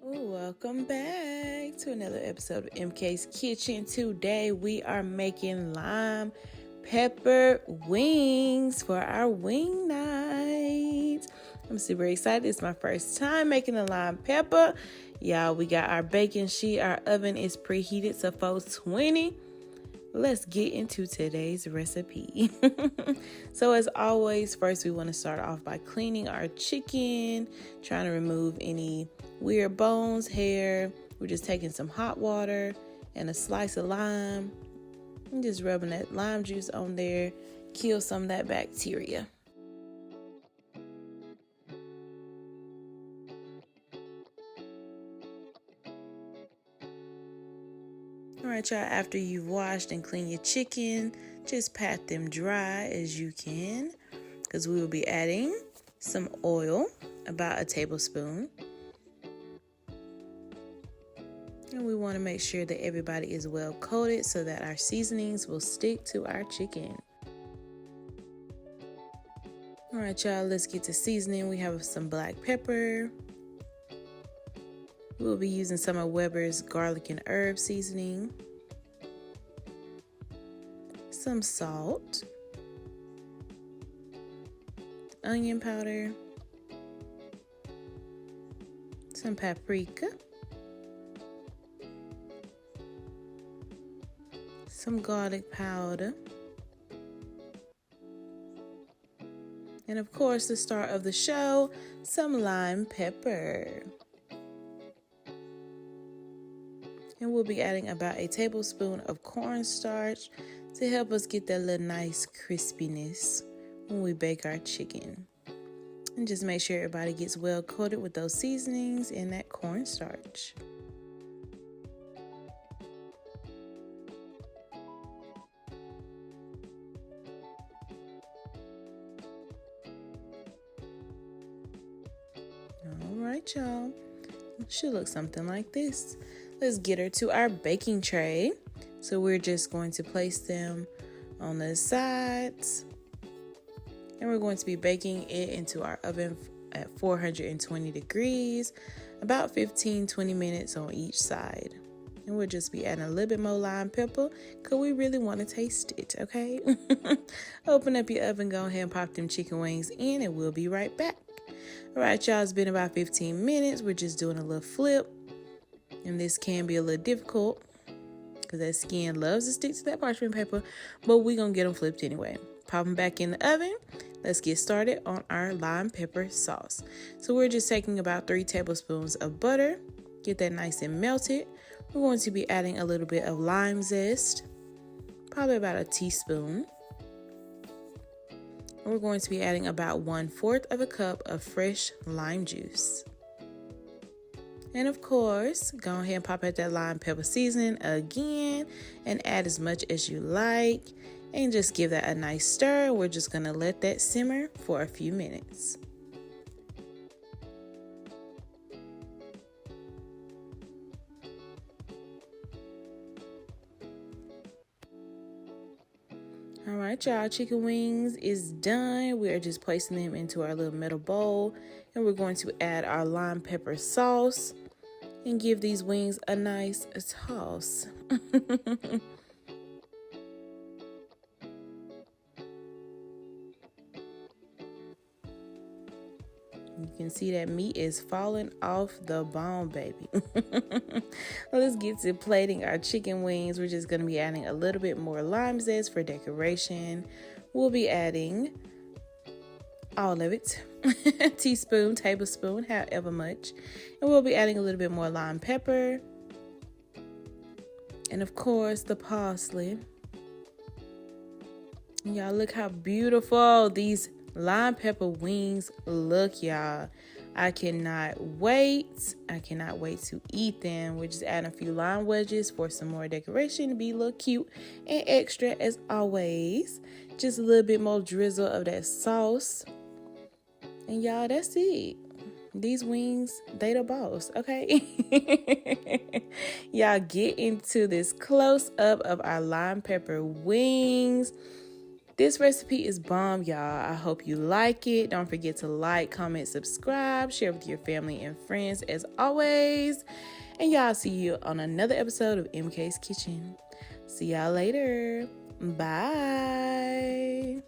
Welcome back to another episode of MK's Kitchen. Today we are making lime pepper wings for our wing night. I'm super excited. It's my first time making a lime pepper. Y'all, we got our baking sheet. Our oven is preheated to 420. Let's get into today's recipe. So as always, first we want to start off by cleaning our chicken, trying to remove any weird bones, hair. We're just taking some hot water and a slice of lime and just rubbing that lime juice on there, kill some of that bacteria. Alright, y'all, after you've washed and cleaned your chicken, just pat them dry as you can, because we will be adding some oil, about a tablespoon. And we want to make sure that everybody is well coated so that our seasonings will stick to our chicken. Alright, y'all, let's get to seasoning. We have some black pepper. We'll be using some of Weber's garlic and herb seasoning, some salt, onion powder, some paprika, some garlic powder, and of course the star of the show, some lime pepper. And we'll be adding about a tablespoon of cornstarch to help us get that little nice crispiness when we bake our chicken. And just make sure everybody gets well coated with those seasonings and that cornstarch. All right, y'all. It should look something like this. Let's get her to our baking tray. So we're just going to place them on the sides. And we're going to be baking it into our oven at 420 degrees, about 15-20 minutes on each side. And we'll just be adding a little bit more lime pepper because we really want to taste it, okay? Open up your oven, go ahead and pop them chicken wings in, and we'll be right back. All right, y'all, it's been about 15 minutes. We're just doing a little flip. And this can be a little difficult because that skin loves to stick to that parchment paper, but we're going to get them flipped anyway. Pop them back in the oven. Let's get started on our lime pepper sauce. So we're just taking about 3 tablespoons of butter. Get that nice and melted. We're going to be adding a little bit of lime zest, probably about a teaspoon. We're going to be adding about 1/4 of a cup of fresh lime juice. And of course, go ahead and pop out that lime pepper seasoning again and add as much as you like and just give that a nice stir. We're just gonna let that simmer for a few minutes. All right, y'all, chicken wings is done. We are just placing them into our little metal bowl, and we're going to add our lime pepper sauce and give these wings a nice toss. You can see that meat is falling off the bone, baby. Let's get to plating our chicken wings. We're just going to be adding a little bit more lime zest for decoration. We'll be adding all of it, teaspoon, tablespoon, however much. And we'll be adding a little bit more lime pepper. And of course, the parsley. Y'all, look how beautiful these lime pepper wings look, y'all. I cannot wait. I cannot wait to eat them. We're just adding a few lime wedges for some more decoration to be a little cute and extra as always. Just a little bit more drizzle of that sauce. And y'all, that's it. These wings, they the boss, okay? Y'all, get into this close-up of our lime pepper wings. This recipe is bomb, y'all. I hope you like it. Don't forget to like, comment, subscribe, share with your family and friends as always. And y'all, see you on another episode of MK's Kitchen. See y'all later. Bye.